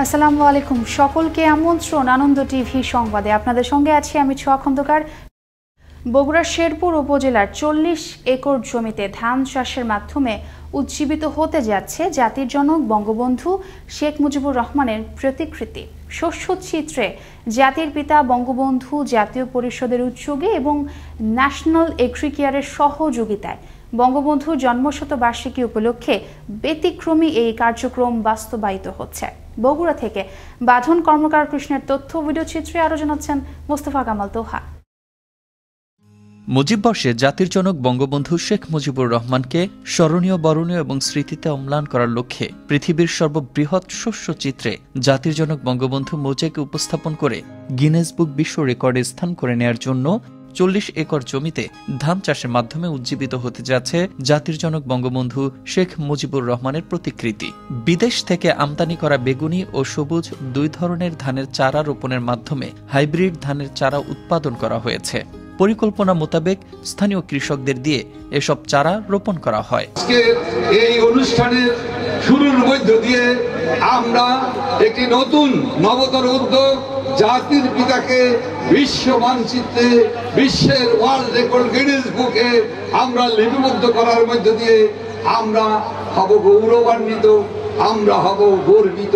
আসসালামু আলাইকুম, সকলকে আমন্ত্রণ আনন্দ টিভি সংবাদে। আপনাদের সঙ্গে আছি আমি ছোয়া খন্দকার। বগুড়ার শেরপুর উপজেলার 40 একর জমিতে ধান চাষের মাধ্যমে উজ্জীবিত হতে যাচ্ছে জাতির জনক বঙ্গবন্ধু শেখ মুজিবুর রহমানের প্রতিকৃতি। শস্য চিত্রে জাতির পিতা বঙ্গবন্ধু জাতীয় পরিষদের উদ্যোগে এবং ন্যাশনাল এগ্রিকেয়ারের সহযোগিতায় বঙ্গবন্ধু জন্মশতবার্ষিকী উপলক্ষে ব্যতিক্রমী এই কার্যক্রম বাস্তবায়িত হচ্ছে। বগুড়া থেকে বাঁধন কর্মকার কৃষ্ণের তথ্য ভিডিও চিত্রে আরো জানাচ্ছেন মোস্তফা কামাল তোহা। মুজিববর্ষে জাতির জনক বঙ্গবন্ধু শেখ মুজিবুর রহমানকে স্মরণীয়, বরণীয় এবং স্মৃতিতে অম্লান করার লক্ষ্যে পৃথিবীর সর্ববৃহৎ শস্য চিত্রে জাতির জনক বঙ্গবন্ধু মোজাইকে উপস্থাপন করে গিনেস বুক বিশ্ব রেকর্ডে স্থান করে নেয়ার জন্য 40 একর জমিতে ধান চাষের মাধ্যমে উজ্জীবিত হতে যাচ্ছে জাতির জনক বঙ্গবন্ধু শেখ মুজিবুর রহমানের প্রতিকৃতি। বিদেশ থেকে আমদানি করা বেগুনি ও সবুজ দুই ধরনের ধানের চারা রোপণের মাধ্যমে হাইব্রিড ধানের চারা উৎপাদন করা হয়েছে। পরিকল্পনা মোতাবেক স্থানীয় কৃষকদের দিয়ে এসব চারা রোপণ করা হয়। এই অনুষ্ঠানের শুরুর মধ্য দিয়ে আমরা একটি নতুন নবতর উদ্যোগ, জাতির পিতাকে বিশ্ব মানচিত্রে, বিশ্বের ওয়ার্ল্ড রেকর্ড গিনেস বুকে আমরা লিপিবদ্ধ করার মধ্য দিয়ে আমরা হব গৌরবান্বিত, আমরা হব গর্বিত।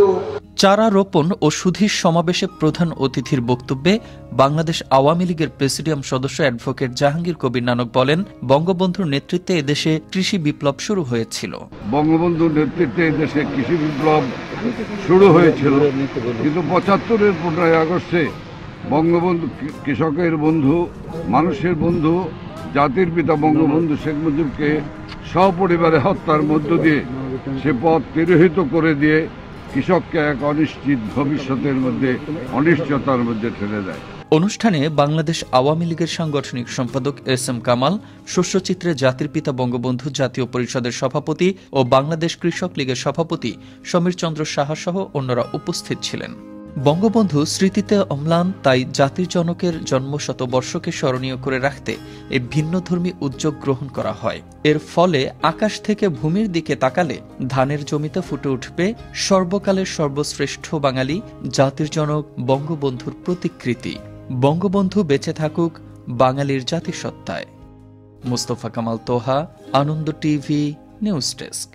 চারা রোপণ ও সুধীর সমাবেশে প্রধান অতিথির বক্তব্যে বাংলাদেশ আওয়ামী লীগের প্রেসিডিয়াম সদস্য অ্যাডভোকেট জাহাঙ্গীর কবির নানক বলেন, বঙ্গবন্ধুর নেতৃত্বে এদেশে কৃষি বিপ্লব শুরু হয়েছিল। বঙ্গবন্ধুর নেতৃত্বে এদেশে কৃষি বিপ্লব শুরু হয়েছিল, কিন্তু 75-এর 15ই আগস্টে বঙ্গবন্ধু কৃষকের বন্ধু, মানুষের বন্ধু, জাতির পিতা বঙ্গবন্ধু শেখ মুজিবকে সপরিবারে হত্যার মধ্য দিয়ে সে পথ তিরোহিত করে দিয়ে কৃষককে এক অনিশ্চিত ভবিষ্যতের মধ্যে, অনিশ্চয়তার মধ্যে ঠেলে দেয়। অনুষ্ঠানে বাংলাদেশ আওয়ামী লীগের সাংগঠনিক সম্পাদক এস.এম. কামাল, শস্যচিত্রে জাতির পিতা বঙ্গবন্ধু জাতীয় পরিষদের সভাপতি ও বাংলাদেশ কৃষক লীগের সভাপতি সমীর চন্দ্র সাহা সহ অন্যরা উপস্থিত ছিলেন। বঙ্গবন্ধু স্মৃতিতে অম্লান, তাই জাতির জনকের জন্মশতবর্ষকে স্মরণীয় করে রাখতে এই ভিন্নধর্মী উদ্যোগ গ্রহণ করা হয়। এর ফলে আকাশ থেকে ভূমির দিকে তাকালে ধানের জমিতে ফুটে উঠবে সর্বকালের সর্বশ্রেষ্ঠ বাঙালি জাতির জনক বঙ্গবন্ধুর প্রতিকৃতি। বঙ্গবন্ধু বেঁচে থাকুক বাঙালির জাতিসত্তায়। মোস্তফা কামাল তোহা, আনন্দ টিভি, নিউজ ডেস্ক।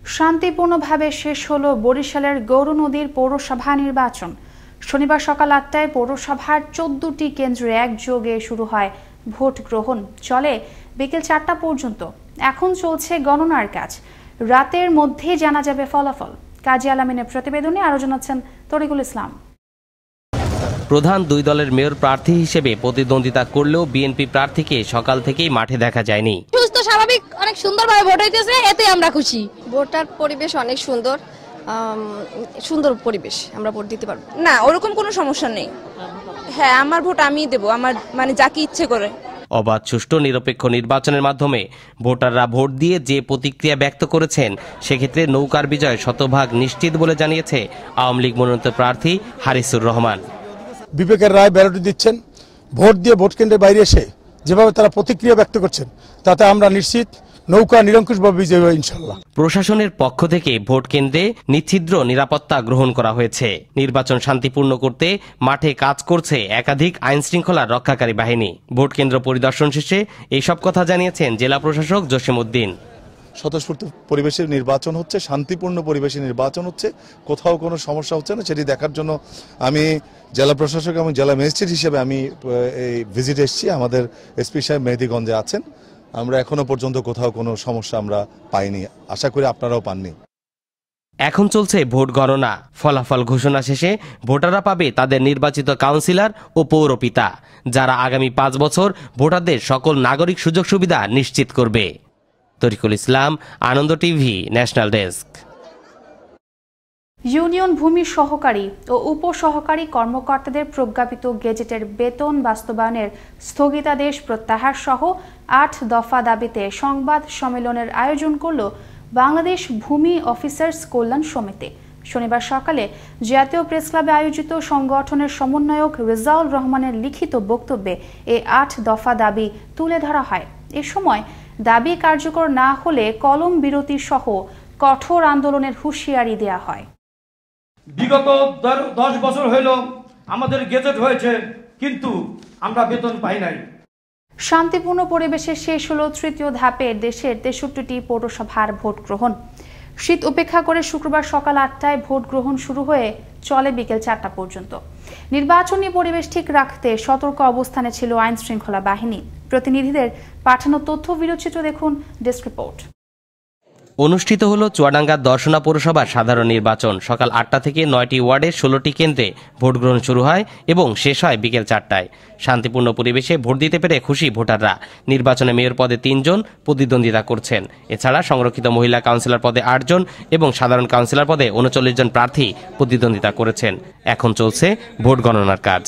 শান্তিপূর্ণভাবে শেষ হলো বরিশালের গৌরনদীর পৌরসভা নির্বাচন। শনিবার সকাল 8টায় পৌরসভার 14টি কেন্দ্রে একযোগে শুরু হয় ভোট গ্রহণ, চলে বিকেল 4টা পর্যন্ত। এখন চলছে গণনার কাজ, রাতের মধ্যেই জানা যাবে ফলাফল। কাজী আলামিনের প্রতিবেদনে আরো জানাচ্ছেন তরিকুল ইসলাম। প্রধান দুই দলের মেয়র প্রার্থী হিসেবে প্রতিদ্বন্দ্বিতা করলেও বিএনপি প্রার্থীকে সকাল থেকেই মাঠে দেখা যায়নি। সুস্থ স্বাভাবিক অনেক সুন্দরভাবে ভোট হইতেছে, এতে আমরা খুশি। ভোটার পরিবেশ অনেক সুন্দর, সুন্দর পরিবেশ, আমরা ভোট দিতে পারবো না, ওরকম কোনো সমস্যা নেই। হ্যাঁ, আমার ভোট আমিই দেবো, আমার মানে যাকে ইচ্ছে করে। অবাধ, সুষ্ঠু, নিরপেক্ষ নির্বাচনের মাধ্যমে ভোটাররা ভোট দিয়ে যে প্রতিক্রিয়া ব্যক্ত করেছেন, সেক্ষেত্রে নৌকার বিজয় শতভাগ নিশ্চিত বলে জানিয়েছে আওয়ামী লীগ মনোনীত প্রার্থী হারিসুর রহমান। বিবেকের রায় ব্যালট দিচ্ছেন, ভোট দিয়ে ভোট কেন্দ্রের বাইরে এসে যেভাবে তারা প্রতিক্রিয়া ব্যক্ত করছেন, তাতে আমরা নিশ্চিত নৌকা নিরঙ্কুশভাবে বিজয়ী হবে ইনশাআল্লাহ। প্রশাসনের পক্ষ থেকে ভোট কেন্দ্রে নিচ্ছিদ্র নিরাপত্তা গ্রহণ করা হয়েছে। নির্বাচন শান্তিপূর্ণ করতে মাঠে কাজ করছে একাধিক আইন শৃঙ্খলা রক্ষাকারী বাহিনী। ভোট কেন্দ্র পরিদর্শন শেষে এইসব কথা জানিয়েছেন জেলা প্রশাসক জসিম উদ্দিন। স্বতঃস্ফূর্ত পরিবেশে নির্বাচন হচ্ছে, শান্তিপূর্ণ পরিবেশে নির্বাচন হচ্ছে, কোথাও কোনো সমস্যা হচ্ছে না, সেটি দেখার জন্য আমি জেলা প্রশাসক এবং জেলা ম্যাজিস্ট্রেট হিসেবে আমি এই ভিজিট এসেছি। আমাদের এসপি সাহেব মেহেদিগঞ্জে আছেন। আমরা এখনো পর্যন্ত কোথাও কোনো সমস্যা আমরা পাইনি, আশা করি আপনারাও পাননি। এখন চলছে ভোট গণনা। ফলাফল ঘোষণা শেষে ভোটাররা পাবে তাদের নির্বাচিত কাউন্সিলর ও পৌরপিতা, যারা আগামী 5 বছর ভোটারদের সকল নাগরিক সুযোগ সুবিধা নিশ্চিত করবে। তরিকুল ইসলাম, আনন্দ টিভি, ন্যাশনাল ডেস্ক। ইউনিয়ন ভূমি সহকারী ও উপসহকারী কর্মকর্তাদের প্রজ্ঞাপিত গেজেটের বেতন বাস্তবায়নের স্থগিতাদেশ প্রত্যাহার সহ 8 দফা দাবিতে সংবাদ সম্মেলনের আয়োজন করল বাংলাদেশ ভূমি অফিসার্স কল্যাণ সমিতি। শনিবার সকালে জাতীয় প্রেস ক্লাবে আয়োজিত সংগঠনের সমন্বয়ক রেজাউল রহমানের লিখিত বক্তব্যে এই 8 দফা দাবি তুলে ধরা হয়। এ সময় দাবি কার্যকর না হলে কলম বিরতি সহ কঠোর আন্দোলনের হুঁশিয়ারি দেয়া হয়। বিগত 10 বছর হইল আমাদের গেজেট হয়েছে, কিন্তু আমরা বেতন পাই নাই। শান্তিপূর্ণ পরিবেশে শেষ হলো তৃতীয় ধাপে দেশের 63টি পৌরসভার ভোট গ্রহণ। শীত উপেক্ষা করে শুক্রবার সকাল 8টায় ভোট গ্রহণ শুরু হয়ে চলে বিকেল 4টা পর্যন্ত। নির্বাচনী পরিবেশ ঠিক রাখতে সতর্ক অবস্থানে ছিল আইন শৃঙ্খলা বাহিনী। প্রতিনিধিদের পাঠানো তথ্য ভিডিওচিত্র দেখুন ডেস্ক রিপোর্ট। অনুষ্ঠিত হলো চুয়াডাঙ্গা দর্শনা পৌরসভার সাধারণ নির্বাচন। সকাল 8টা থেকে 9টি ওয়ার্ডের 16টি কেন্দ্রে ভোট গ্রহণ শুরু হয় এবং শেষ হয় বিকেল 4টায়। শান্তিপূর্ণ পরিবেশে ভোট দিতে পেরে খুশি ভোটাররা। নির্বাচনে মেয়র পদে 3 জন প্রতিদ্বন্দ্বিতা করছেন। এছাড়া সংরক্ষিত মহিলা কাউন্সিলর পদে 8 জন এবং সাধারণ কাউন্সিলর পদে 39 জন প্রার্থী প্রতিদ্বন্দ্বিতা করেছেন। এখন চলছে ভোট গণনার কাজ।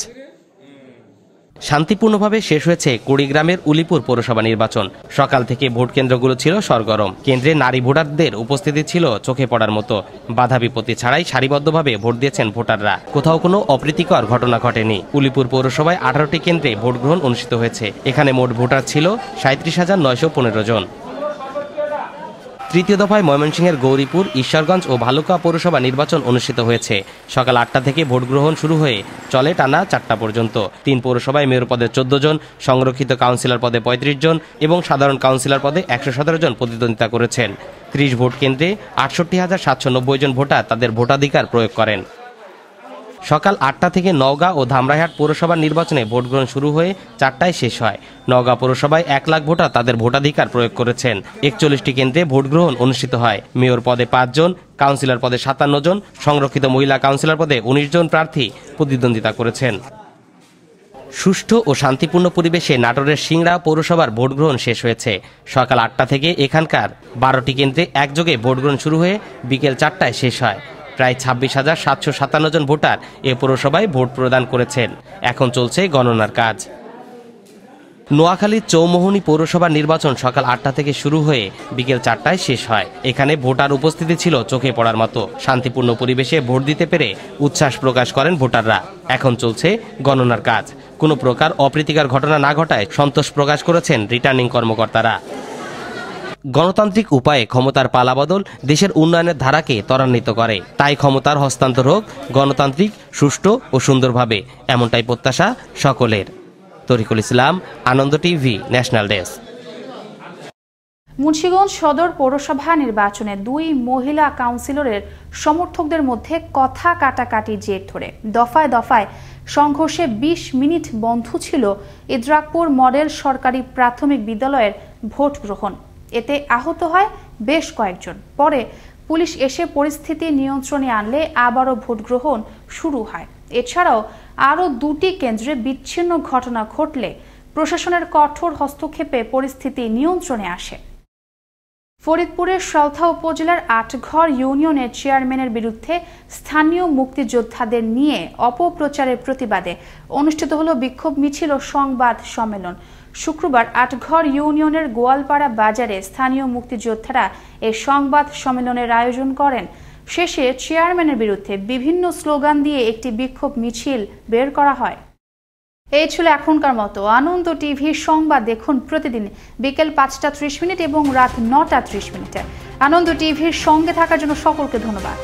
শান্তিপূর্ণভাবে শেষ হয়েছে কুড়িগ্রামের উলিপুর পৌরসভা নির্বাচন। সকাল থেকে ভোট কেন্দ্রগুলো ছিল সরগরম। কেন্দ্রে নারী ভোটারদের উপস্থিতি ছিল চোখে পড়ার মতো। বাধা বিপত্তি ছাড়াই সারিবদ্ধভাবে ভোট দিয়েছেন ভোটাররা। কোথাও কোনো অপ্রীতিকর ঘটনা ঘটেনি। উলিপুর পৌরসভায় 18টি কেন্দ্রে ভোট গ্রহণ অনুষ্ঠিত হয়েছে। এখানে মোট ভোটার ছিল 37,915 জন। তৃতীয় দফায় ময়মনসিংহের গৌরীপুর, ঈশ্বরগঞ্জ ও ভালুকা পৌরসভা নির্বাচন অনুষ্ঠিত হয়েছে। সকাল 8টা থেকে ভোট গ্রহণ শুরু হয়ে চলে টানা 4টা পর্যন্ত। 3 পৌরসভায় মেয়র পদে 14 জন, সংরক্ষিত কাউন্সিলর পদে 35 জন এবং সাধারণ কাউন্সিলর পদে 117 জন প্রতিদ্বন্দ্বিতা করেছেন। 30 ভোট কেন্দ্রে 68,790 জন ভোটার তাদের ভোটাধিকার প্রয়োগ করেন। সকাল 8টা থেকে নওগাঁ ও ধামরাইহাট পৌরসভার নির্বাচনে ভোট গ্রহণ শুরু হয়ে 4টায় শেষ হয়। নওগাঁ পৌরসভায় 1 লাখ ভোটার তাদের ভোটাধিকার প্রয়োগ করেছেন। 41টি কেন্দ্রে ভোট গ্রহণ অনুষ্ঠিত হয়। মেয়র পদে 5 জন, কাউন্সিলর পদে 57 জন, সংরক্ষিত মহিলা কাউন্সিলর পদে 19 জন প্রার্থী প্রতিদ্বন্দ্বিতা করেছেন। সুষ্ঠু ও শান্তিপূর্ণ পরিবেশে নাটোরের সিংড়া পৌরসভার ভোট গ্রহণ শেষ হয়েছে। সকাল 8টা থেকে এখানকার 12টি কেন্দ্রে একযোগে ভোট গ্রহণ শুরু হয়ে বিকেল 4টায় শেষ হয়। প্রায় 26,757 জন ভোটার এ পৌরসভায় ভোট প্রদান করেছেন। এখন চলছে গণনার কাজ। নোয়াখালীর চৌমোহনী পৌরসভার নির্বাচন সকাল 8টা থেকে শুরু হয়ে বিকেল 4টায় শেষ হয়। এখানে ভোটার উপস্থিতি ছিল চোখে পড়ার মতো। শান্তিপূর্ণ পরিবেশে ভোট দিতে পেরে উচ্ছ্বাস প্রকাশ করেন ভোটাররা। এখন চলছে গণনার কাজ। কোনো প্রকার অপ্রীতিকর ঘটনা না ঘটায় সন্তোষ প্রকাশ করেছেন রিটার্নিং কর্মকর্তারা। গণতান্ত্রিক উপায়ে ক্ষমতার পালাবদল দেশের উন্নয়নের ধারাকে ত্বরান্বিত করে। তাই ক্ষমতার হস্তান্তর হোক গণতান্ত্রিক, সুষ্ঠু ও সুন্দরভাবে, এমনটাই প্রত্যাশা সকলের। তরিকুল ইসলাম, আনন্দ টিভি, ন্যাশনাল ডেস্ক। মুন্সিগঞ্জ সদর পৌরসভা নির্বাচনে 2 মহিলা কাউন্সিলরের সমর্থকদের মধ্যে কথা কাটাকাটি জের ধরে দফায় দফায় সংঘর্ষে 20 মিনিট বন্ধ ছিল ইদ্রাকপুর মডেল সরকারি প্রাথমিক বিদ্যালয়ের ভোট গ্রহণ। এতে আহত হয় বেশ কয়েকজন। পরে পুলিশ এসে পরিস্থিতি নিয়ন্ত্রণে আনলে আবারও ভোট গ্রহণ শুরু হয়। এছাড়াও আরও 2টি কেন্দ্রে বিচ্ছিন্ন ঘটনা ঘটলে প্রশাসনের কঠোর হস্তক্ষেপে পরিস্থিতি নিয়ন্ত্রণে আসে। ফরিদপুরের সলথা উপজেলার 8ঘর ইউনিয়নের চেয়ারম্যানের বিরুদ্ধে স্থানীয় মুক্তিযোদ্ধাদের নিয়ে অপপ্রচারের প্রতিবাদে অনুষ্ঠিত হলো বিক্ষোভ মিছিল ও সংবাদ সম্মেলন। শুক্রবার 8ঘর ইউনিয়নের গোয়ালপাড়া বাজারে স্থানীয় মুক্তিযোদ্ধারা এই সংবাদ সম্মেলনের আয়োজন করেন। শেষে চেয়ারম্যানের বিরুদ্ধে বিভিন্ন স্লোগান দিয়ে একটি বিক্ষোভ মিছিল বের করা হয়। এই ছিল এখনকার মতো। আনন্দ টিভি সংবাদ দেখুন প্রতিদিন বিকেল 5টা 30 মিনিট এবং রাত 9টা 30 মিনিটে। আনন্দ টিভির সঙ্গে থাকার জন্য সকলকে ধন্যবাদ।